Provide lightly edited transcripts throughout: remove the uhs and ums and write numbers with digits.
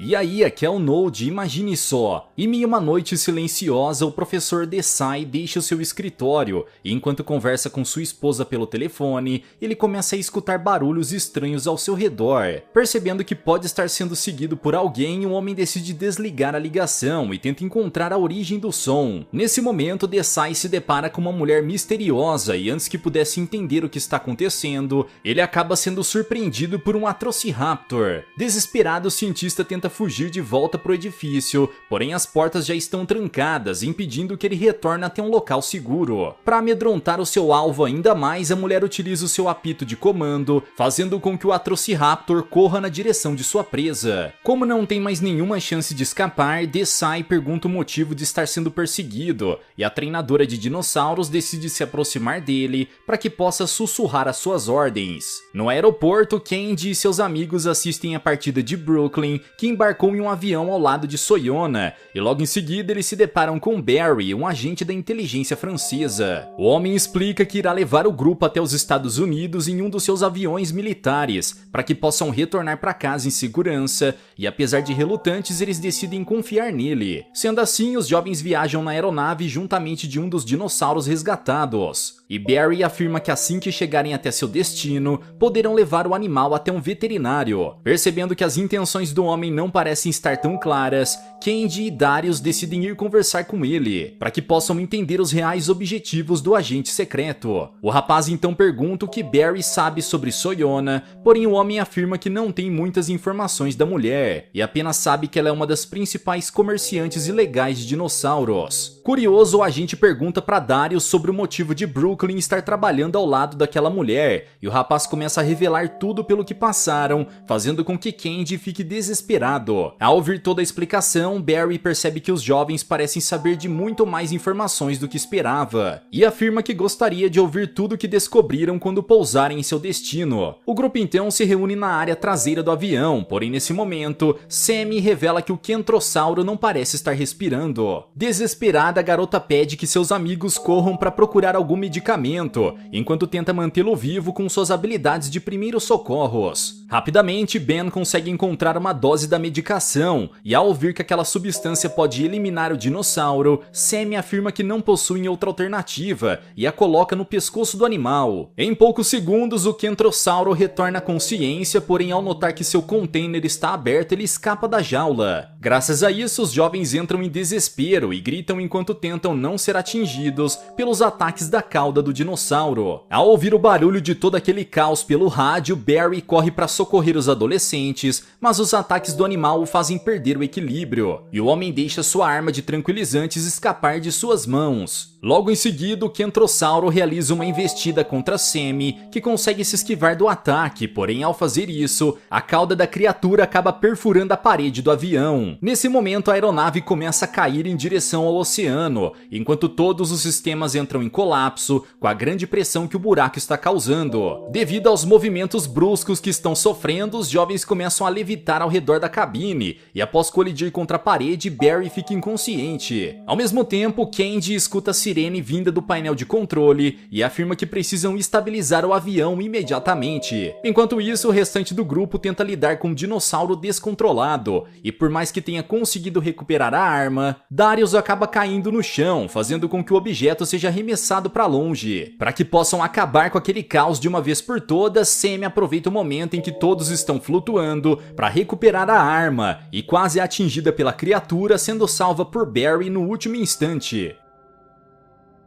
E aí, aqui é o Node, imagine só. Em meio a uma noite silenciosa, o professor Desai deixa o seu escritório e enquanto conversa com sua esposa pelo telefone, ele começa a escutar barulhos estranhos ao seu redor. Percebendo que pode estar sendo seguido por alguém, o homem decide desligar a ligação e tenta encontrar a origem do som. Nesse momento, Desai se depara com uma mulher misteriosa e antes que pudesse entender o que está acontecendo, ele acaba sendo surpreendido por um Atrociraptor. Desesperado, o cientista tenta fugir de volta pro edifício, porém as portas já estão trancadas, impedindo que ele retorne até um local seguro. Para amedrontar o seu alvo ainda mais, a mulher utiliza o seu apito de comando, fazendo com que o Atrociraptor corra na direção de sua presa. Como não tem mais nenhuma chance de escapar, Desai pergunta o motivo de estar sendo perseguido, e a treinadora de dinossauros decide se aproximar dele para que possa sussurrar as suas ordens. No aeroporto, Candy e seus amigos assistem a partida de Brooklyn, que embarcou em um avião ao lado de Soyona, e logo em seguida eles se deparam com Barry, um agente da inteligência francesa. O homem explica que irá levar o grupo até os Estados Unidos em um dos seus aviões militares, para que possam retornar para casa em segurança, e apesar de relutantes, eles decidem confiar nele. Sendo assim, os jovens viajam na aeronave juntamente de um dos dinossauros resgatados. E Barry afirma que assim que chegarem até seu destino, poderão levar o animal até um veterinário. Percebendo que as intenções do homem não parecem estar tão claras, Candy e Darius decidem ir conversar com ele, para que possam entender os reais objetivos do agente secreto. O rapaz então pergunta o que Barry sabe sobre Soyona, porém o homem afirma que não tem muitas informações da mulher, e apenas sabe que ela é uma das principais comerciantes ilegais de dinossauros. Curioso, o agente pergunta para Darius sobre o motivo de Brooklyn estar trabalhando ao lado daquela mulher, e o rapaz começa a revelar tudo pelo que passaram, fazendo com que Candy fique desesperado. Ao ouvir toda a explicação, Barry percebe que os jovens parecem saber de muito mais informações do que esperava, e afirma que gostaria de ouvir tudo que descobriram quando pousarem em seu destino. O grupo então se reúne na área traseira do avião, porém nesse momento, Sammy revela que o Kentrossauro não parece estar respirando. Desesperada, a garota pede que seus amigos corram para procurar algum medicamento, enquanto tenta mantê-lo vivo com suas habilidades de primeiros socorros. Rapidamente, Ben consegue encontrar uma dose da medicação, e ao ouvir que aquela substância pode eliminar o dinossauro, Sammy afirma que não possuem outra alternativa e a coloca no pescoço do animal. Em poucos segundos, o Kentrossauro retorna à consciência, porém ao notar que seu container está aberto, ele escapa da jaula. Graças a isso, os jovens entram em desespero e gritam enquanto tentam não ser atingidos pelos ataques da cauda do dinossauro. Ao ouvir o barulho de todo aquele caos pelo rádio, Barry corre para socorrer os adolescentes, mas os ataques do animal o fazem perder o equilíbrio, e o homem deixa sua arma de tranquilizantes escapar de suas mãos. Logo em seguida, o Kentrossauro realiza uma investida contra Sammy, que consegue se esquivar do ataque, porém ao fazer isso, a cauda da criatura acaba perfurando a parede do avião. Nesse momento, a aeronave começa a cair em direção ao oceano, enquanto todos os sistemas entram em colapso, com a grande pressão que o buraco está causando. Devido aos movimentos bruscos que estão sofrendo, os jovens começam a levitar ao redor da cabine, e após colidir contra a parede, Barry fica inconsciente. Ao mesmo tempo, Candy escuta a sirene vinda do painel de controle e afirma que precisam estabilizar o avião imediatamente. Enquanto isso, o restante do grupo tenta lidar com um dinossauro descontrolado, e por mais que tenha conseguido recuperar a arma, Darius acaba caindo no chão, fazendo com que o objeto seja arremessado para longe. Para que possam acabar com aquele caos de uma vez por todas, Sammy aproveita o momento em que todos estão flutuando para recuperar a arma, e quase é atingida pela criatura, sendo salva por Barry no último instante.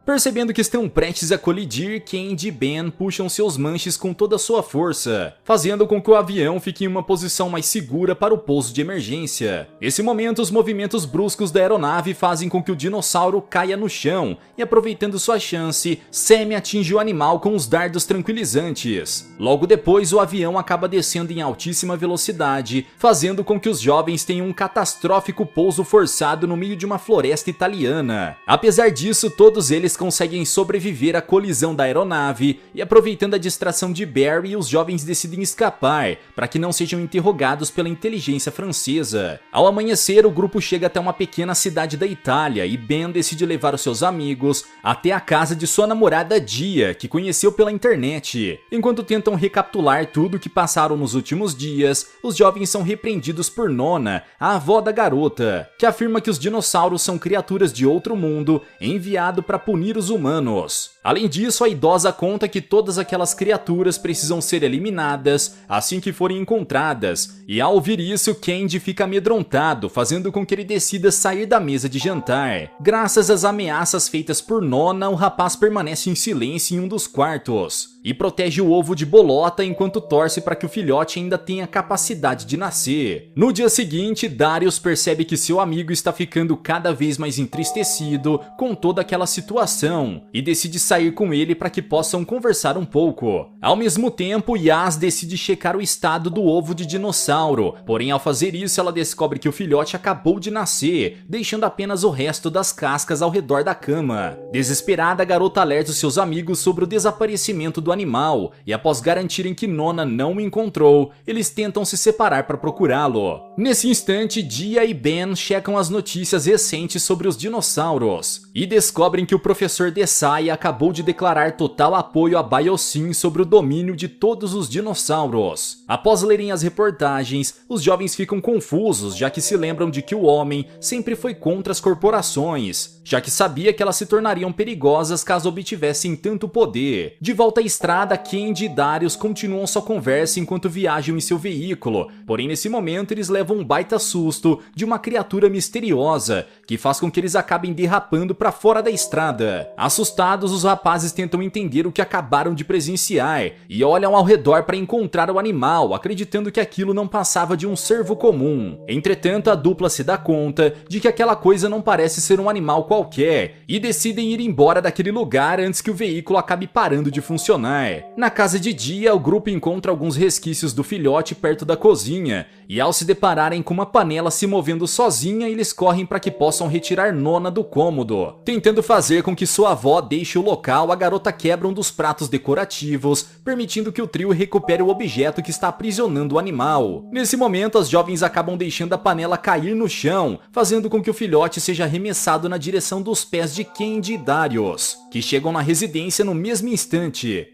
Percebendo que estão prestes a colidir, Candy e Ben puxam seus manches com toda a sua força, fazendo com que o avião fique em uma posição mais segura para o pouso de emergência. Nesse momento, os movimentos bruscos da aeronave fazem com que o dinossauro caia no chão, e aproveitando sua chance, Sammy atinge o animal com os dardos tranquilizantes. Logo depois, o avião acaba descendo em altíssima velocidade, fazendo com que os jovens tenham um catastrófico pouso forçado no meio de uma floresta italiana. Apesar disso, todos eles eles conseguem sobreviver à colisão da aeronave e, aproveitando a distração de Barry, os jovens decidem escapar para que não sejam interrogados pela inteligência francesa. Ao amanhecer, o grupo chega até uma pequena cidade da Itália e Ben decide levar os seus amigos até a casa de sua namorada Dia, que conheceu pela internet. Enquanto tentam recapitular tudo o que passaram nos últimos dias, os jovens são repreendidos por Nona, a avó da garota, que afirma que os dinossauros são criaturas de outro mundo enviado para punir os humanos. Além disso, a idosa conta que todas aquelas criaturas precisam ser eliminadas assim que forem encontradas, e ao ouvir isso, Candy fica amedrontado, fazendo com que ele decida sair da mesa de jantar. Graças às ameaças feitas por Nona, o rapaz permanece em silêncio em um dos quartos e protege o ovo de bolota enquanto torce para que o filhote ainda tenha capacidade de nascer. No dia seguinte, Darius percebe que seu amigo está ficando cada vez mais entristecido com toda aquela situação e decide sair com ele para que possam conversar um pouco. Ao mesmo tempo, Yas decide checar o estado do ovo de dinossauro, porém ao fazer isso ela descobre que o filhote acabou de nascer, deixando apenas o resto das cascas ao redor da cama. Desesperada, a garota alerta os seus amigos sobre o desaparecimento do animal, e após garantirem que Nona não o encontrou, eles tentam se separar para procurá-lo. Nesse instante, Dia e Ben checam as notícias recentes sobre os dinossauros e descobrem que o professor Desai acabou de declarar total apoio a Biosyn sobre o domínio de todos os dinossauros. Após lerem as reportagens, os jovens ficam confusos, já que se lembram de que o homem sempre foi contra as corporações, já que sabia que elas se tornariam perigosas caso obtivessem tanto poder. De volta à estrada, Candy e Darius continuam sua conversa enquanto viajam em seu veículo, porém nesse momento eles levam um baita susto de uma criatura misteriosa, que faz com que eles acabem derrapando para fora da estrada. Assustados, os rapazes tentam entender o que acabaram de presenciar e olham ao redor para encontrar o animal, acreditando que aquilo não passava de um cervo comum. Entretanto, a dupla se dá conta de que aquela coisa não parece ser um animal qualquer e decidem ir embora daquele lugar antes que o veículo acabe parando de funcionar. Na casa de Dia, o grupo encontra alguns resquícios do filhote perto da cozinha e ao se depararem com uma panela se movendo sozinha, eles correm para que possam retirar Nona do cômodo. Tentando fazer com que sua avó deixe o local, a garota quebra um dos pratos decorativos, permitindo que o trio recupere o objeto que está aprisionando o animal. Nesse momento, as jovens acabam deixando a panela cair no chão, fazendo com que o filhote seja arremessado na direção dos pés de Candy e Darius, que chegam na residência no mesmo instante.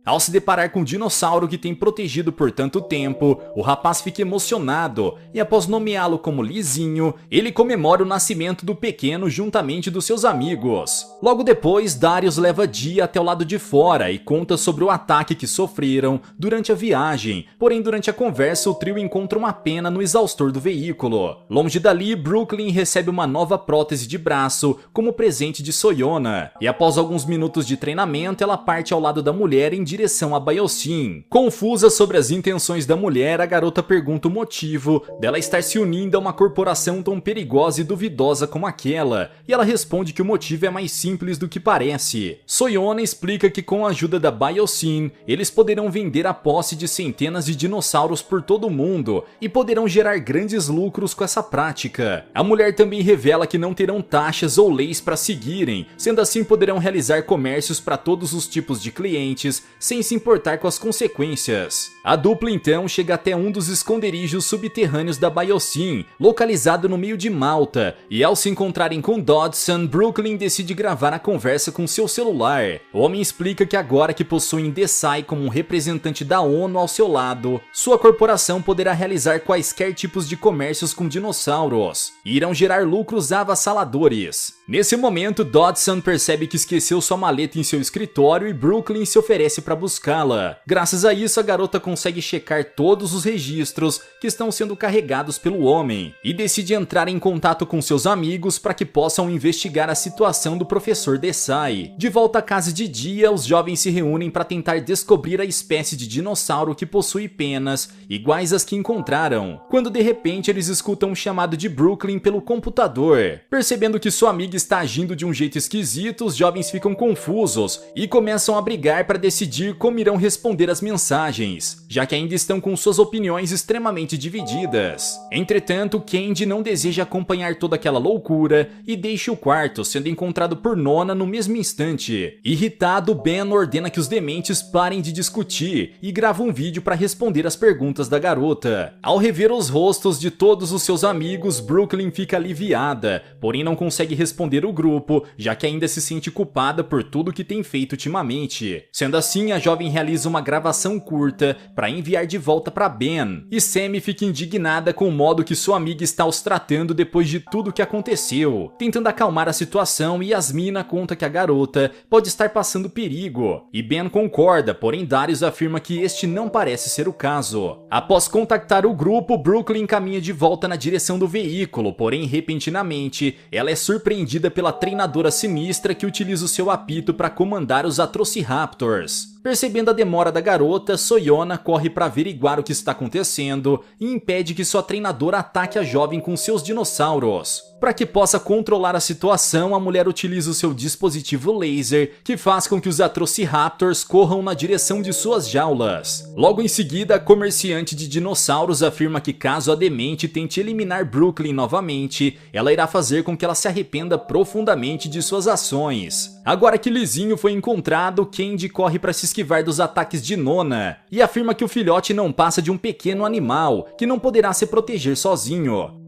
Ao se deparar com o dinossauro que tem protegido por tanto tempo, o rapaz fica emocionado e após nomeá-lo como Lizinho, ele comemora o nascimento do pequeno juntamente dos seus amigos. Logo depois, Darius leva Dia até o lado de fora e conta sobre o ataque que sofreram durante a viagem, porém durante a conversa o trio encontra uma pena no exaustor do veículo. Longe dali, Brooklyn recebe uma nova prótese de braço como presente de Soyona, e após alguns minutos de treinamento ela parte ao lado da mulher em direção a Biosyn. Confusa sobre as intenções da mulher, a garota pergunta o motivo dela estar se unindo a uma corporação tão perigosa e duvidosa como aquela, e ela responde que o motivo é mais simples do que parece. Soyona explica que com a ajuda da Biosyn, eles poderão vender a posse de centenas de dinossauros por todo o mundo e poderão gerar grandes lucros com essa prática. A mulher também revela que não terão taxas ou leis para seguirem, sendo assim poderão realizar comércios para todos os tipos de clientes, sem se importar com as consequências. A dupla então chega até um dos esconderijos subterrâneos da Biosyn, localizado no meio de Malta, e ao se encontrarem com Dodson, Brooklyn decide gravar a conversa com seu celular. O homem explica que agora que possuem Desai como um representante da ONU ao seu lado, sua corporação poderá realizar quaisquer tipos de comércios com dinossauros, e irão gerar lucros avassaladores. Nesse momento, Dodson percebe que esqueceu sua maleta em seu escritório e Brooklyn se oferece para buscá-la. Graças a isso, a garota consegue checar todos os registros que estão sendo carregados pelo homem e decide entrar em contato com seus amigos para que possam investigar a situação do professor Desai. De volta à casa de Dia, os jovens se reúnem para tentar descobrir a espécie de dinossauro que possui penas iguais às que encontraram, quando de repente eles escutam um chamado de Brooklyn pelo computador. Percebendo que sua amiga está agindo de um jeito esquisito, os jovens ficam confusos e começam a brigar para decidir decidir como irão responder as mensagens, já que ainda estão com suas opiniões extremamente divididas. Entretanto, Candy não deseja acompanhar toda aquela loucura e deixa o quarto, sendo encontrado por Nona no mesmo instante. Irritado, Ben ordena que os dementes parem de discutir e grava um vídeo para responder as perguntas da garota. Ao rever os rostos de todos os seus amigos, Brooklyn fica aliviada, porém não consegue responder o grupo, já que ainda se sente culpada por tudo que tem feito ultimamente. Sendo assim, a jovem realiza uma gravação curta para enviar de volta para Ben, e Sammy fica indignada com o modo que sua amiga está os tratando depois de tudo que aconteceu. Tentando acalmar a situação, Yasmina conta que a garota pode estar passando perigo, e Ben concorda, porém Darius afirma que este não parece ser o caso. Após contactar o grupo, Brooklyn caminha de volta na direção do veículo, porém repentinamente ela é surpreendida pela treinadora sinistra que utiliza o seu apito para comandar os Atrociraptors. Percebendo a demora da garota, Soyona corre para averiguar o que está acontecendo e impede que sua treinadora ataque a jovem com seus dinossauros. Para que possa controlar a situação, a mulher utiliza o seu dispositivo laser, que faz com que os Atrociraptors corram na direção de suas jaulas. Logo em seguida, a comerciante de dinossauros afirma que caso a demente tente eliminar Brooklyn novamente, ela irá fazer com que ela se arrependa profundamente de suas ações. Agora que Lizinho foi encontrado, Candy corre para se esquivar dos ataques de Nona e afirma que o filhote não passa de um pequeno animal que não poderá se proteger sozinho.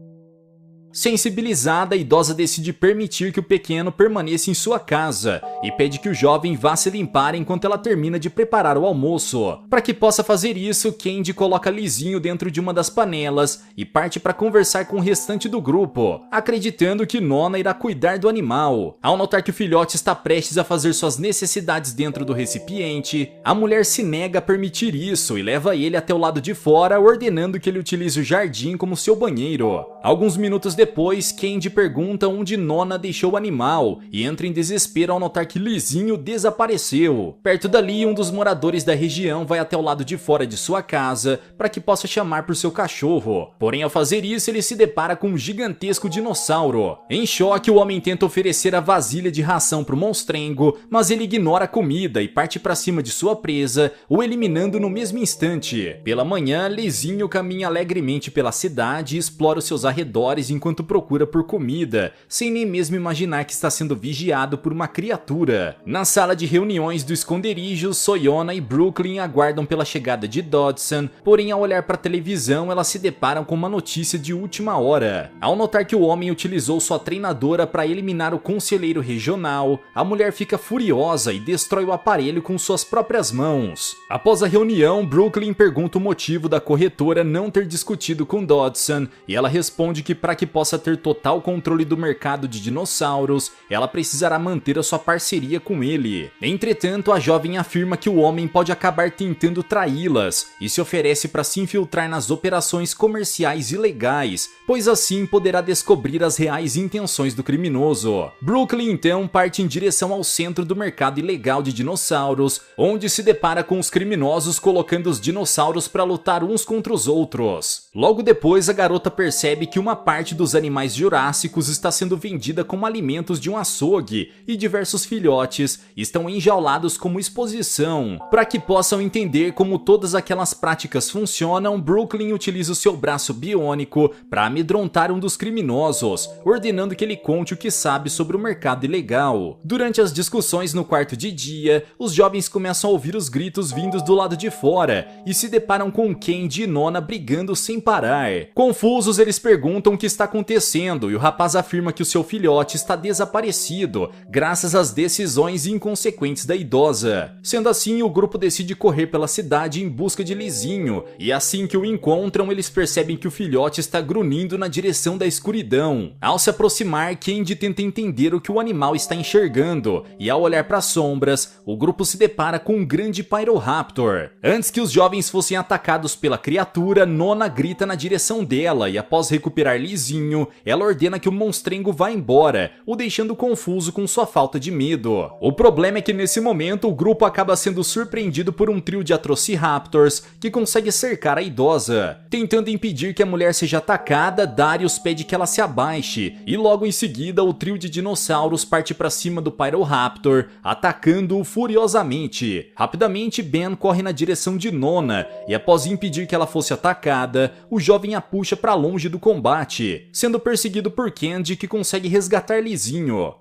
Sensibilizada, a idosa decide permitir que o pequeno permaneça em sua casa e pede que o jovem vá se limpar enquanto ela termina de preparar o almoço. Para que possa fazer isso, Candy coloca Lizinho dentro de uma das panelas e parte para conversar com o restante do grupo, acreditando que Nona irá cuidar do animal. Ao notar que o filhote está prestes a fazer suas necessidades dentro do recipiente, a mulher se nega a permitir isso e leva ele até o lado de fora, ordenando que ele utilize o jardim como seu banheiro. Alguns minutos depois, Candy pergunta onde Nona deixou o animal e entra em desespero ao notar que Lizinho desapareceu. Perto dali, um dos moradores da região vai até o lado de fora de sua casa para que possa chamar por seu cachorro. Porém, ao fazer isso, ele se depara com um gigantesco dinossauro. Em choque, o homem tenta oferecer a vasilha de ração para o monstrengo, mas ele ignora a comida e parte para cima de sua presa, o eliminando no mesmo instante. Pela manhã, Lizinho caminha alegremente pela cidade e explora os seus arredores enquanto procura por comida, sem nem mesmo imaginar que está sendo vigiado por uma criatura. Na sala de reuniões do esconderijo, Soyona e Brooklyn aguardam pela chegada de Dodson, porém ao olhar para a televisão elas se deparam com uma notícia de última hora. Ao notar que o homem utilizou sua treinadora para eliminar o conselheiro regional, a mulher fica furiosa e destrói o aparelho com suas próprias mãos. Após a reunião, Brooklyn pergunta o motivo da corretora não ter discutido com Dodson e ela responde que para que possa ter total controle do mercado de dinossauros, ela precisará manter a sua parceria com ele. Entretanto, a jovem afirma que o homem pode acabar tentando traí-las e se oferece para se infiltrar nas operações comerciais ilegais, pois assim poderá descobrir as reais intenções do criminoso. Brooklyn então parte em direção ao centro do mercado ilegal de dinossauros, onde se depara com os criminosos colocando os dinossauros para lutar uns contra os outros. Logo depois, a garota percebe que uma parte dos animais jurássicos está sendo vendida como alimentos de um açougue e diversos filhotes estão enjaulados como exposição. Para que possam entender como todas aquelas práticas funcionam, Brooklyn utiliza o seu braço biônico para amedrontar um dos criminosos, ordenando que ele conte o que sabe sobre o mercado ilegal. Durante as discussões no quarto de dia, os jovens começam a ouvir os gritos vindos do lado de fora e se deparam com Candy e Nona brigando sem parar. Confusos, eles perguntam o que está acontecendo e o rapaz afirma que o seu filhote está desaparecido, graças às decisões inconsequentes da idosa. Sendo assim, o grupo decide correr pela cidade em busca de Lizinho, e assim que o encontram, eles percebem que o filhote está grunhindo na direção da escuridão. Ao se aproximar, Candy tenta entender o que o animal está enxergando, e ao olhar para as sombras, o grupo se depara com um grande Pyroraptor. Antes que os jovens fossem atacados pela criatura, Nona grita grita na direção dela e após recuperar Lizinho, ela ordena que o monstrengo vá embora, o deixando confuso com sua falta de medo. O problema é que nesse momento o grupo acaba sendo surpreendido por um trio de Atrociraptors que consegue cercar a idosa. Tentando impedir que a mulher seja atacada, Darius pede que ela se abaixe e logo em seguida o trio de dinossauros parte para cima do Pyroraptor, atacando-o furiosamente. Rapidamente Ben corre na direção de Nona e após impedir que ela fosse atacada, o jovem a puxa para longe do combate, sendo perseguido por Candy que consegue resgatar Lizinho.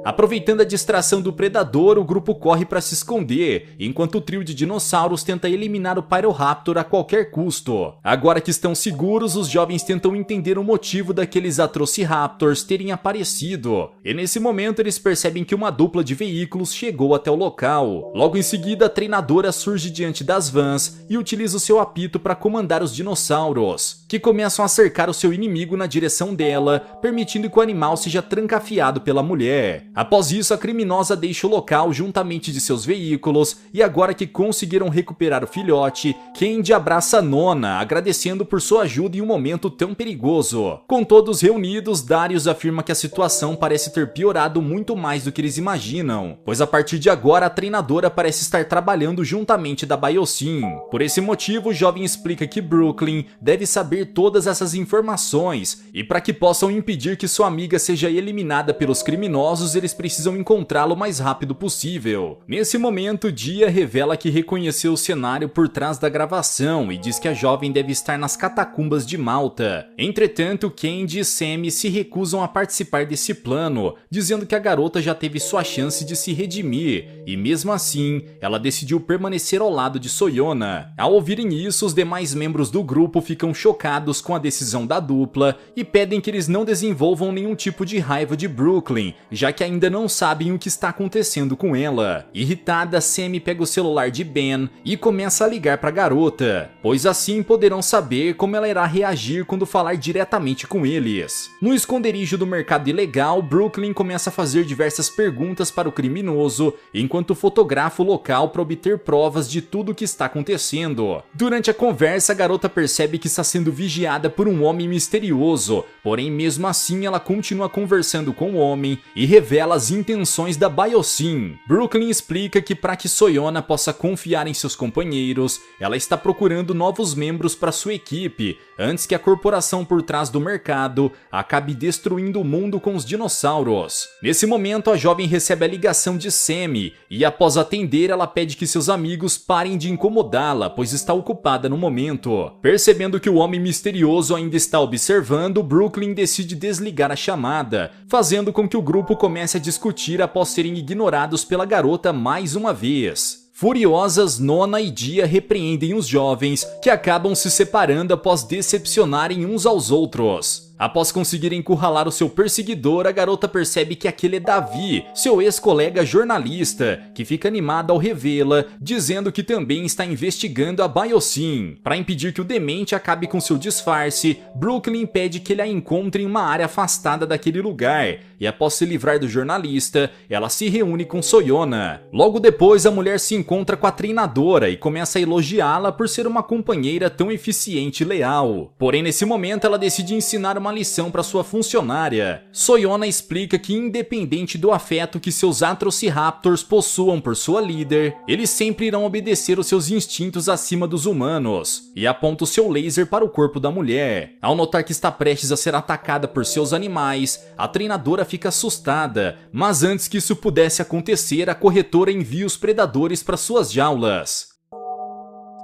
Aproveitando a distração do predador, o grupo corre para se esconder, enquanto o trio de dinossauros tenta eliminar o Pyroraptor a qualquer custo. Agora que estão seguros, os jovens tentam entender o motivo daqueles Atrociraptors terem aparecido, e nesse momento eles percebem que uma dupla de veículos chegou até o local. Logo em seguida, a treinadora surge diante das vans e utiliza o seu apito para comandar os dinossauros, que começam a cercar o seu inimigo na direção dela, permitindo que o animal seja trancafiado pela mulher. Após isso, a criminosa deixa o local juntamente de seus veículos e agora que conseguiram recuperar o filhote, Candy abraça Nona, agradecendo por sua ajuda em um momento tão perigoso. Com todos reunidos, Darius afirma que a situação parece ter piorado muito mais do que eles imaginam, pois a partir de agora a treinadora parece estar trabalhando juntamente da Biosyn. Por esse motivo, o jovem explica que Brooklyn deve saber todas essas informações e para que possam impedir que sua amiga seja eliminada pelos criminosos, eles precisam encontrá-lo o mais rápido possível. Nesse momento, Dia revela que reconheceu o cenário por trás da gravação e diz que a jovem deve estar nas catacumbas de Malta. Entretanto, Candy e Sammy se recusam a participar desse plano, dizendo que a garota já teve sua chance de se redimir, e mesmo assim, ela decidiu permanecer ao lado de Soyona. Ao ouvirem isso, os demais membros do grupo ficam chocados com a decisão da dupla e pedem que eles não desenvolvam nenhum tipo de raiva de Brooklyn, já que ainda não sabem o que está acontecendo com ela. Irritada, Sammy pega o celular de Ben e começa a ligar para a garota, pois assim poderão saber como ela irá reagir quando falar diretamente com eles. No esconderijo do mercado ilegal, Brooklyn começa a fazer diversas perguntas para o criminoso, enquanto fotografa o local para obter provas de tudo o que está acontecendo. Durante a conversa, a garota percebe que está sendo vigiada por um homem misterioso, porém mesmo assim ela continua conversando com o homem e revela as intenções da Biosyn. Brooklyn explica que para que Soyona possa confiar em seus companheiros, ela está procurando novos membros para sua equipe, antes que a corporação por trás do mercado acabe destruindo o mundo com os dinossauros. Nesse momento, a jovem recebe a ligação de Sammy e após atender, ela pede que seus amigos parem de incomodá-la, pois está ocupada no momento. Percebendo que o homem misterioso ainda está observando, Brooklyn decide desligar a chamada, fazendo com que o grupo comece a discutir após serem ignorados pela garota mais uma vez. Furiosas, Nona e Dia repreendem os jovens, que acabam se separando após decepcionarem uns aos outros. Após conseguir encurralar o seu perseguidor, a garota percebe que aquele é Davi, seu ex-colega jornalista, que fica animado ao revê-la, dizendo que também está investigando a Biosyn. Para impedir que o demente acabe com seu disfarce, Brooklyn pede que ele a encontre em uma área afastada daquele lugar, e após se livrar do jornalista, ela se reúne com Soyona. Logo depois, a mulher se encontra com a treinadora e começa a elogiá-la por ser uma companheira tão eficiente e leal. Porém, nesse momento, ela decide ensinar uma lição para sua funcionária. Soyona explica que independente do afeto que seus Atrociraptors possuam por sua líder, eles sempre irão obedecer os seus instintos acima dos humanos, e aponta o seu laser para o corpo da mulher. Ao notar que está prestes a ser atacada por seus animais, a treinadora fica assustada, mas antes que isso pudesse acontecer, a corretora envia os predadores para suas jaulas.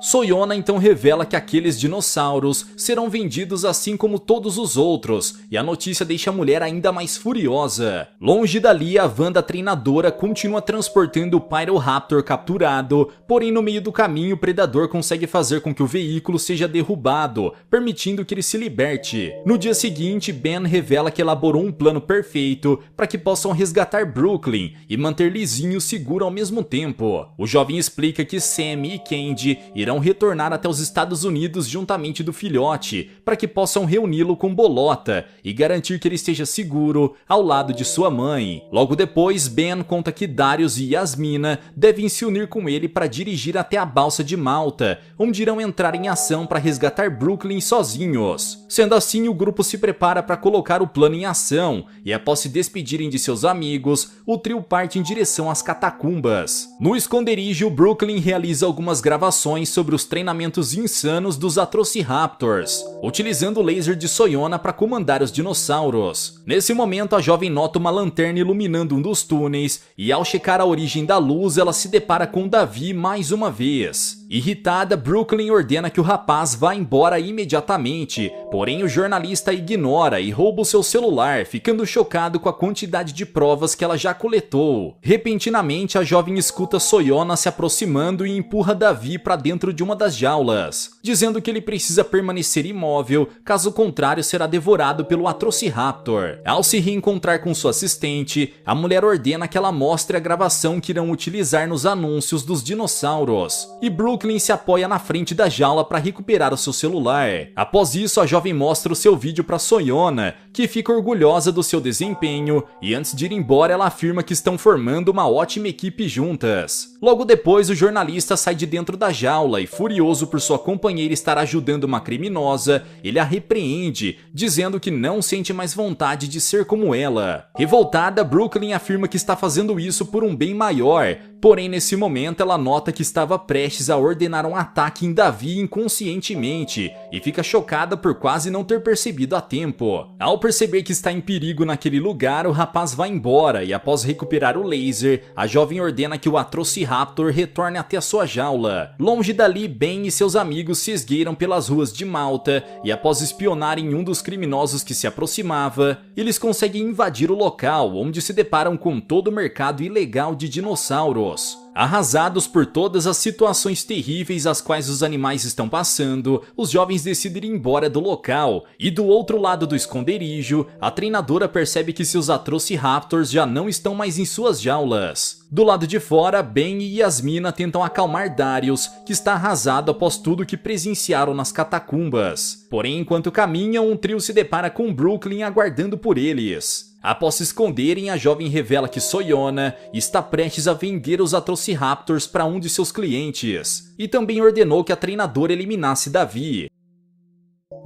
Soyona então revela que aqueles dinossauros serão vendidos assim como todos os outros, e a notícia deixa a mulher ainda mais furiosa. Longe dali, a van da treinadora continua transportando o Pyroraptor capturado, porém no meio do caminho o predador consegue fazer com que o veículo seja derrubado, permitindo que ele se liberte. No dia seguinte, Ben revela que elaborou um plano perfeito para que possam resgatar Brooklyn e manter Lizinho seguro ao mesmo tempo. O jovem explica que Sammy e Candy irão irão retornar até os Estados Unidos juntamente do filhote, para que possam reuni-lo com Bolota e garantir que ele esteja seguro ao lado de sua mãe. Logo depois, Ben conta que Darius e Yasmina devem se unir com ele para dirigir até a balsa de Malta, onde irão entrar em ação para resgatar Brooklyn sozinhos. Sendo assim, o grupo se prepara para colocar o plano em ação e, após se despedirem de seus amigos, o trio parte em direção às catacumbas. No esconderijo, Brooklyn realiza algumas gravações sobre os treinamentos insanos dos Atrociraptors, utilizando o laser de Soyona para comandar os dinossauros. Nesse momento, a jovem nota uma lanterna iluminando um dos túneis e, ao checar a origem da luz, ela se depara com Davi mais uma vez. Irritada, Brooklyn ordena que o rapaz vá embora imediatamente, porém o jornalista a ignora e rouba o seu celular, ficando chocado com a quantidade de provas que ela já coletou. Repentinamente, a jovem escuta Soyona se aproximando e empurra Davi para dentro de uma das jaulas, dizendo que ele precisa permanecer imóvel, caso contrário será devorado pelo Atrociraptor. Ao se reencontrar com sua assistente, a mulher ordena que ela mostre a gravação que irão utilizar nos anúncios dos dinossauros, e Brooklyn se apoia na frente da jaula para recuperar o seu celular. Após isso, a jovem mostra o seu vídeo para Soyona, que fica orgulhosa do seu desempenho, e antes de ir embora ela afirma que estão formando uma ótima equipe juntas. Logo depois, o jornalista sai de dentro da jaula e, furioso por sua companheira estar ajudando uma criminosa, ele a repreende, dizendo que não sente mais vontade de ser como ela. Revoltada, Brooklyn afirma que está fazendo isso por um bem maior, porém nesse momento ela nota que estava prestes a ordenar um ataque em Davi inconscientemente e fica chocada por quase não ter percebido a tempo. Ao perceber que está em perigo naquele lugar, o rapaz vai embora e, após recuperar o laser, a jovem ordena que o Atrociraptor retorne até a sua jaula. Longe dali, Ben e seus amigos se esgueiram pelas ruas de Malta e, após espionarem um dos criminosos que se aproximava, eles conseguem invadir o local, onde se deparam com todo o mercado ilegal de dinossauros. Arrasados por todas as situações terríveis às quais os animais estão passando, os jovens decidem ir embora do local, e do outro lado do esconderijo, a treinadora percebe que seus Atrociraptors já não estão mais em suas jaulas. Do lado de fora, Ben e Yasmina tentam acalmar Darius, que está arrasado após tudo que presenciaram nas catacumbas. Porém, enquanto caminham, um trio se depara com Brooklyn aguardando por eles. Após se esconderem, a jovem revela que Soyona está prestes a vender os Atrociraptors para um de seus clientes, e também ordenou que a treinadora eliminasse Davi.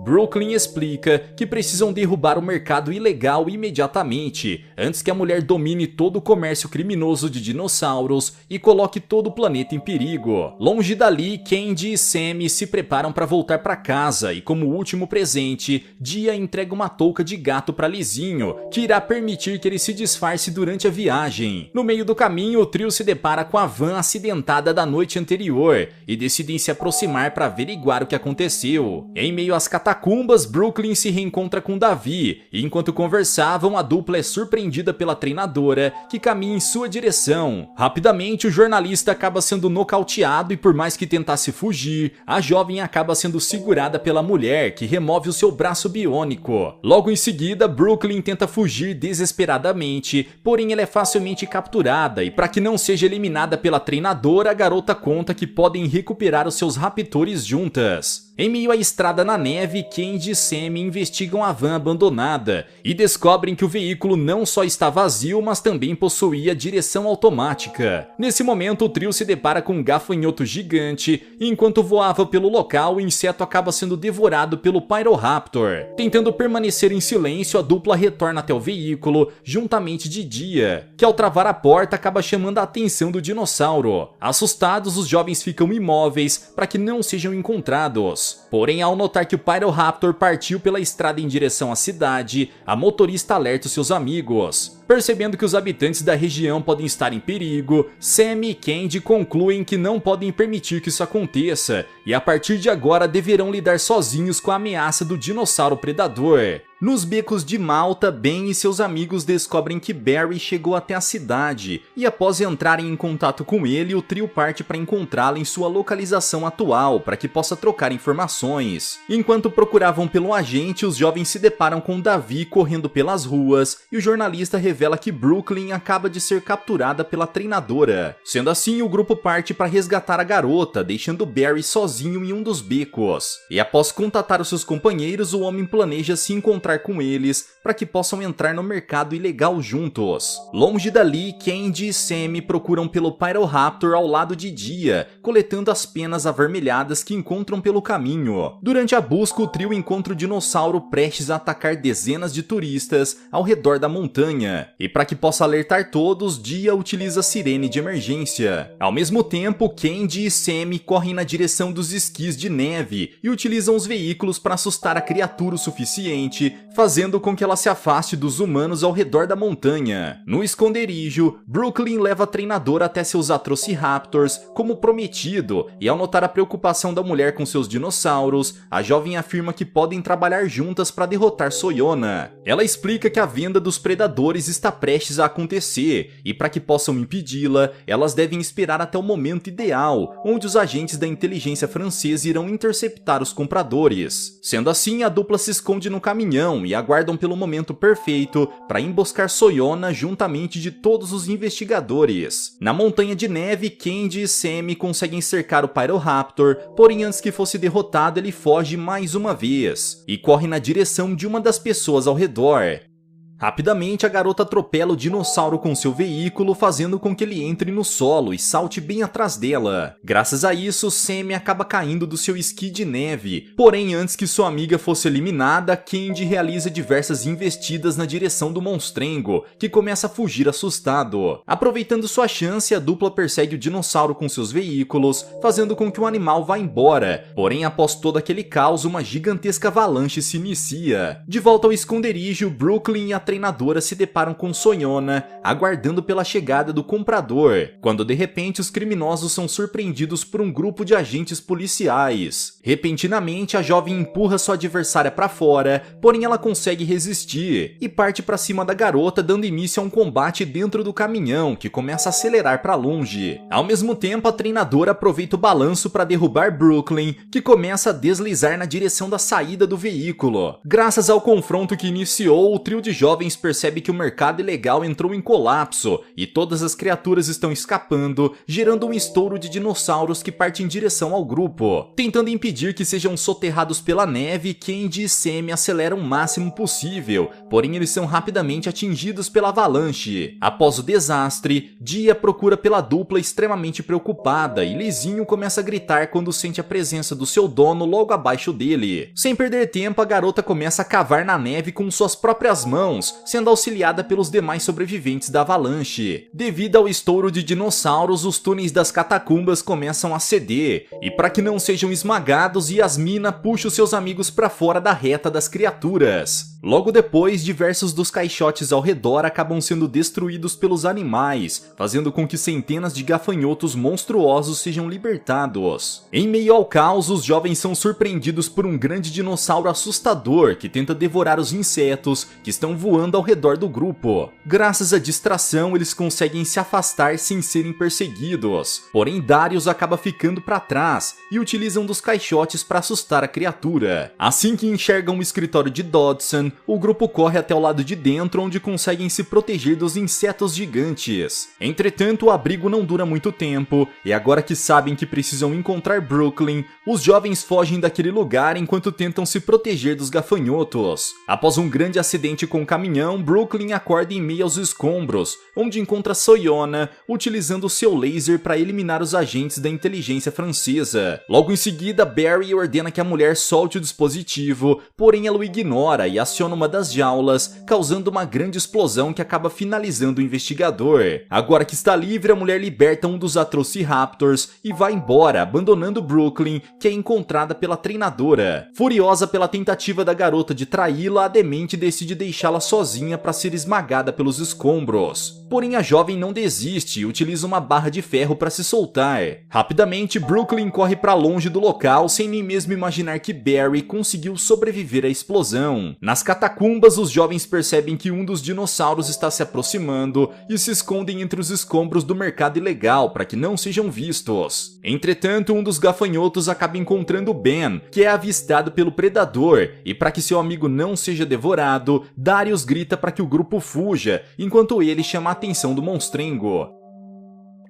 Brooklyn explica que precisam derrubar o mercado ilegal imediatamente, antes que a mulher domine todo o comércio criminoso de dinossauros e coloque todo o planeta em perigo. Longe dali, Candy e Sammy se preparam para voltar para casa e, como último presente, Dia entrega uma touca de gato para Lizinho, que irá permitir que ele se disfarce durante a viagem. No meio do caminho, o trio se depara com a van acidentada da noite anterior e decidem se aproximar para averiguar o que aconteceu. Em meio às catacumbas, Brooklyn se reencontra com Davi, e enquanto conversavam, a dupla é surpreendida pela treinadora, que caminha em sua direção. Rapidamente, o jornalista acaba sendo nocauteado e, por mais que tentasse fugir, a jovem acaba sendo segurada pela mulher, que remove o seu braço biônico. Logo em seguida, Brooklyn tenta fugir desesperadamente, porém ela é facilmente capturada, e para que não seja eliminada pela treinadora, a garota conta que podem recuperar os seus raptores juntas. Em meio à estrada na neve, Candy e Sammy investigam a van abandonada e descobrem que o veículo não só está vazio, mas também possuía direção automática. Nesse momento, o trio se depara com um gafanhoto gigante, e enquanto voava pelo local, o inseto acaba sendo devorado pelo Pyroraptor. Tentando permanecer em silêncio, a dupla retorna até o veículo, juntamente de Dia, que ao travar a porta acaba chamando a atenção do dinossauro. Assustados, os jovens ficam imóveis para que não sejam encontrados. Porém, ao notar que o Pyroraptor partiu pela estrada em direção à cidade, a motorista alerta os seus amigos. Percebendo que os habitantes da região podem estar em perigo, Sammy e Candy concluem que não podem permitir que isso aconteça, e a partir de agora deverão lidar sozinhos com a ameaça do dinossauro predador. Nos becos de Malta, Ben e seus amigos descobrem que Barry chegou até a cidade, e após entrarem em contato com ele, o trio parte para encontrá-lo em sua localização atual, para que possa trocar informações. Enquanto procuravam pelo agente, os jovens se deparam com Davi correndo pelas ruas, e o jornalista revela que Brooklyn acaba de ser capturada pela treinadora. Sendo assim, o grupo parte para resgatar a garota, deixando Barry sozinho em um dos becos. E após contatar os seus companheiros, o homem planeja se encontrar com eles para que possam entrar no mercado ilegal juntos. Longe dali, Candy e Sammy procuram pelo Pyroraptor ao lado de Dia, coletando as penas avermelhadas que encontram pelo caminho. Durante a busca, o trio encontra o dinossauro prestes a atacar dezenas de turistas ao redor da montanha. E para que possa alertar todos, Dia utiliza a sirene de emergência. Ao mesmo tempo, Candy e Sammy correm na direção dos esquis de neve e utilizam os veículos para assustar a criatura o suficiente, fazendo com que ela se afaste dos humanos ao redor da montanha. No esconderijo, Brooklyn leva a treinadora até seus Atrociraptors, como prometido, e ao notar a preocupação da mulher com seus dinossauros, a jovem afirma que podem trabalhar juntas para derrotar Soyona. Ela explica que a venda dos predadores está prestes a acontecer, e para que possam impedi-la, elas devem esperar até o momento ideal, onde os agentes da inteligência francesa irão interceptar os compradores. Sendo assim, a dupla se esconde no caminhão e aguardam pelo momento perfeito para emboscar Soyona juntamente de todos os investigadores. Na montanha de neve, Candy e Sammy conseguem cercar o Pyroraptor, porém antes que fosse derrotado ele foge mais uma vez e corre na direção de uma das pessoas ao redor. Rapidamente, a garota atropela o dinossauro com seu veículo, fazendo com que ele entre no solo e salte bem atrás dela. Graças a isso, Sammy acaba caindo do seu esqui de neve. Porém, antes que sua amiga fosse eliminada, Candy realiza diversas investidas na direção do monstrengo, que começa a fugir assustado. Aproveitando sua chance, a dupla persegue o dinossauro com seus veículos, fazendo com que o animal vá embora. Porém, após todo aquele caos, uma gigantesca avalanche se inicia. De volta ao esconderijo, Brooklyn e a treinadora se deparam com Soyona, aguardando pela chegada do comprador, quando de repente os criminosos são surpreendidos por um grupo de agentes policiais. Repentinamente, a jovem empurra sua adversária para fora, porém ela consegue resistir e parte para cima da garota, dando início a um combate dentro do caminhão, que começa a acelerar para longe. Ao mesmo tempo, a treinadora aproveita o balanço para derrubar Brooklyn, que começa a deslizar na direção da saída do veículo. Graças ao confronto que iniciou, o trio de jovens percebe que o mercado ilegal entrou em colapso e todas as criaturas estão escapando, gerando um estouro de dinossauros que parte em direção ao grupo. Tentando impedir que sejam soterrados pela neve, Candy e Sammy aceleram o máximo possível, porém eles são rapidamente atingidos pela avalanche. Após o desastre, Dia procura pela dupla extremamente preocupada e Lizinho começa a gritar quando sente a presença do seu dono logo abaixo dele. Sem perder tempo, a garota começa a cavar na neve com suas próprias mãos, sendo auxiliada pelos demais sobreviventes da avalanche. Devido ao estouro de dinossauros, os túneis das catacumbas começam a ceder, e para que não sejam esmagados, Yasmina puxa os seus amigos para fora da reta das criaturas. Logo depois, diversos dos caixotes ao redor acabam sendo destruídos pelos animais, fazendo com que centenas de gafanhotos monstruosos sejam libertados. Em meio ao caos, os jovens são surpreendidos por um grande dinossauro assustador que tenta devorar os insetos que estão voando ao redor do grupo. Graças à distração, eles conseguem se afastar sem serem perseguidos. Porém, Darius acaba ficando para trás e utilizam dos caixotes para assustar a criatura. Assim que enxergam o escritório de Dodson, o grupo corre até o lado de dentro, onde conseguem se proteger dos insetos gigantes. Entretanto, o abrigo não dura muito tempo, e agora que sabem que precisam encontrar Brooklyn, os jovens fogem daquele lugar enquanto tentam se proteger dos gafanhotos. Após um grande acidente com o caminhão, Brooklyn acorda em meio aos escombros, onde encontra Soyona, utilizando seu laser para eliminar os agentes da inteligência francesa. Logo em seguida, Barry ordena que a mulher solte o dispositivo, porém ela o ignora e aciona uma das jaulas, causando uma grande explosão que acaba finalizando o investigador. Agora que está livre, a mulher liberta um dos Atrociraptors e vai embora, abandonando Brooklyn, que é encontrada pela treinadora. Furiosa pela tentativa da garota de traí-la, a demente decide deixá-la sozinha para ser esmagada pelos escombros. Porém, a jovem não desiste e utiliza uma barra de ferro para se soltar. Rapidamente, Brooklyn corre para longe do local sem nem mesmo imaginar que Barry conseguiu sobreviver à explosão. Nas catacumbas, os jovens percebem que um dos dinossauros está se aproximando e se escondem entre os escombros do mercado ilegal para que não sejam vistos. Entretanto, um dos gafanhotos acaba encontrando Ben, que é avistado pelo predador, e para que seu amigo não seja devorado, Darius grita para que o grupo fuja, enquanto ele chama a atenção do monstrengo.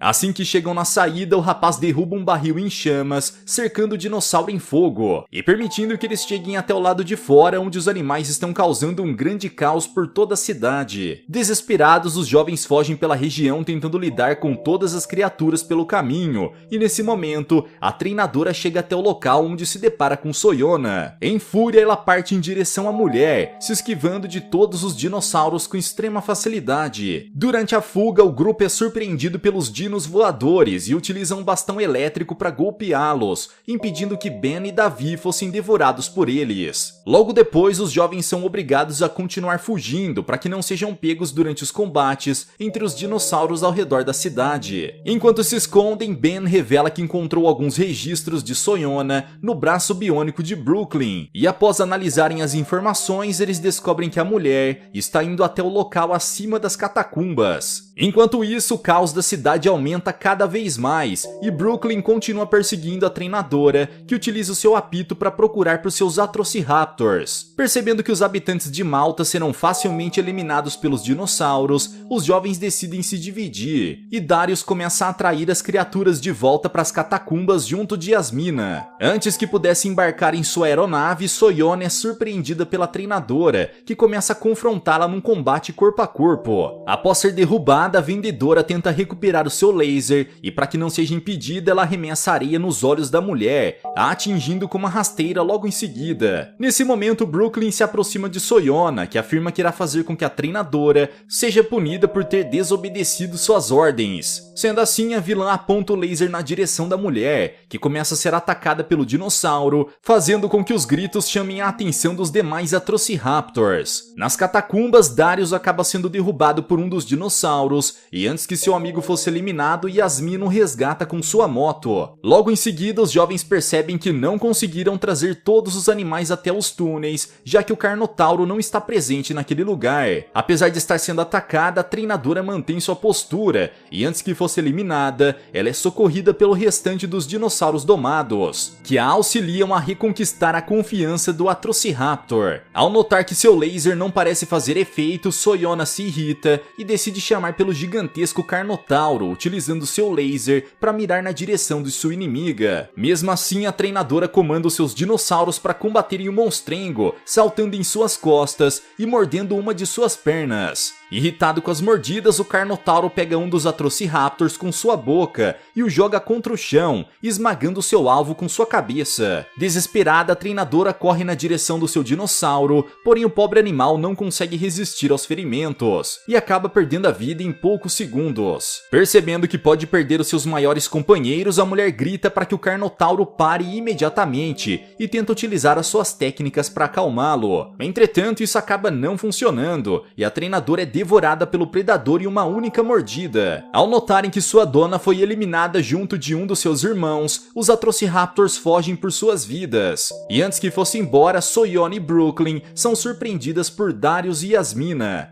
Assim que chegam na saída, o rapaz derruba um barril em chamas, cercando o dinossauro em fogo, e permitindo que eles cheguem até o lado de fora, onde os animais estão causando um grande caos por toda a cidade. Desesperados, os jovens fogem pela região tentando lidar com todas as criaturas pelo caminho, e nesse momento, a treinadora chega até o local onde se depara com Soyona. Em fúria, ela parte em direção à mulher, se esquivando de todos os dinossauros com extrema facilidade. Durante a fuga, o grupo é surpreendido pelos dinos voadores e utilizam um bastão elétrico para golpeá-los, impedindo que Ben e Davi fossem devorados por eles. Logo depois, os jovens são obrigados a continuar fugindo para que não sejam pegos durante os combates entre os dinossauros ao redor da cidade. Enquanto se escondem, Ben revela que encontrou alguns registros de Soyona no braço biônico de Brooklyn, e após analisarem as informações, eles descobrem que a mulher está indo até o local acima das catacumbas. Enquanto isso, o caos da cidade aumenta cada vez mais, e Brooklyn continua perseguindo a treinadora, que utiliza o seu apito para procurar por seus Atrociraptors. Percebendo que os habitantes de Malta serão facilmente eliminados pelos dinossauros, os jovens decidem se dividir, e Darius começa a atrair as criaturas de volta para as catacumbas junto de Yasmina. Antes que pudesse embarcar em sua aeronave, Soyona é surpreendida pela treinadora, que começa a confrontá-la num combate corpo a corpo. Após ser derrubada, a vendedora tenta recuperar o seu laser, e para que não seja impedida, ela arremessa areia nos olhos da mulher, a atingindo com uma rasteira logo em seguida. Nesse momento, Brooklyn se aproxima de Soyona, que afirma que irá fazer com que a treinadora seja punida por ter desobedecido suas ordens. Sendo assim, a vilã aponta o laser na direção da mulher, que começa a ser atacada pelo dinossauro, fazendo com que os gritos chamem a atenção dos demais Atrociraptors. Nas catacumbas, Darius acaba sendo derrubado por um dos dinossauros, e antes que seu amigo fosse eliminado, Yasmina o resgata com sua moto. Logo em seguida, os jovens percebem que não conseguiram trazer todos os animais até os túneis, já que o Carnotauro não está presente naquele lugar. Apesar de estar sendo atacada, a treinadora mantém sua postura, e antes que fosse eliminada, ela é socorrida pelo restante dos dinossauros domados, que a auxiliam a reconquistar a confiança do Atrociraptor. Ao notar que seu laser não parece fazer efeito, Soyona se irrita e decide chamar pelo gigantesco Carnotauro, utilizando seu laser para mirar na direção de sua inimiga. Mesmo assim, a treinadora comanda os seus dinossauros para combaterem o monstrengo, saltando em suas costas e mordendo uma de suas pernas. Irritado com as mordidas, o Carnotauro pega um dos Atrociraptors com sua boca e o joga contra o chão, esmagando seu alvo com sua cabeça. Desesperada, a treinadora corre na direção do seu dinossauro, porém o pobre animal não consegue resistir aos ferimentos e acaba perdendo a vida em poucos segundos. Percebendo que pode perder os seus maiores companheiros, a mulher grita para que o Carnotauro pare imediatamente e tenta utilizar as suas técnicas para acalmá-lo. Entretanto, isso acaba não funcionando e a treinadora é devorada pelo predador em uma única mordida. Ao notarem que sua dona foi eliminada junto de um dos seus irmãos, os Atrociraptors fogem por suas vidas. E antes que fosse embora, Soyona e Brooklyn são surpreendidas por Darius e Yasmina.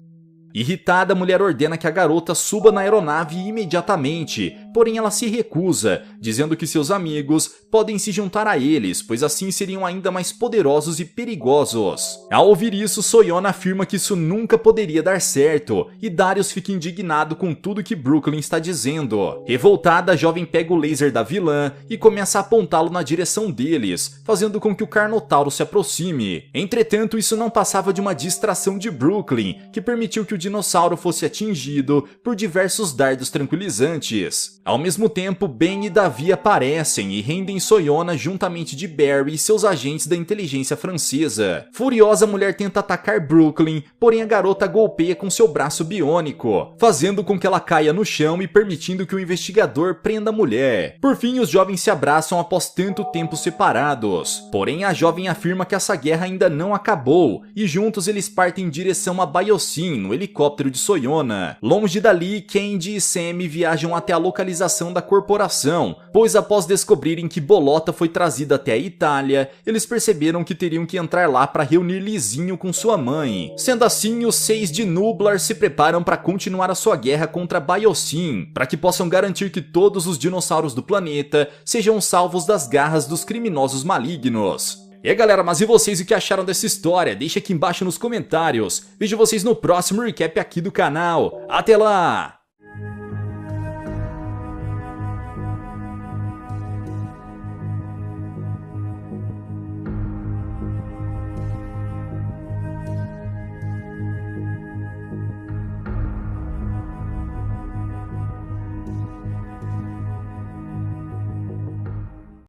Irritada, a mulher ordena que a garota suba na aeronave imediatamente, porém ela se recusa, dizendo que seus amigos podem se juntar a eles, pois assim seriam ainda mais poderosos e perigosos. Ao ouvir isso, Soyona afirma que isso nunca poderia dar certo, e Darius fica indignado com tudo que Brooklyn está dizendo. Revoltada, a jovem pega o laser da vilã e começa a apontá-lo na direção deles, fazendo com que o Carnotauro se aproxime. Entretanto, isso não passava de uma distração de Brooklyn, que permitiu que o dinossauro fosse atingido por diversos dardos tranquilizantes. Ao mesmo tempo, Ben e Davi aparecem e rendem Soyona juntamente de Barry e seus agentes da inteligência francesa. Furiosa, a mulher tenta atacar Brooklyn, porém a garota golpeia com seu braço biônico, fazendo com que ela caia no chão e permitindo que o investigador prenda a mulher. Por fim, os jovens se abraçam após tanto tempo separados. Porém, a jovem afirma que essa guerra ainda não acabou, e juntos eles partem em direção a Biosyn, no helicóptero de Soyona. Longe dali, Candy e Sam viajam até a localização da corporação, pois após descobrirem que Bolota foi trazida até a Itália, eles perceberam que teriam que entrar lá para reunir Lizinho com sua mãe. Sendo assim, os 6 de Nublar se preparam para continuar a sua guerra contra Biosyn, para que possam garantir que todos os dinossauros do planeta sejam salvos das garras dos criminosos malignos. E aí galera, mas e vocês, o que acharam dessa história? Deixa aqui embaixo nos comentários. Vejo vocês no próximo recap aqui do canal. Até lá!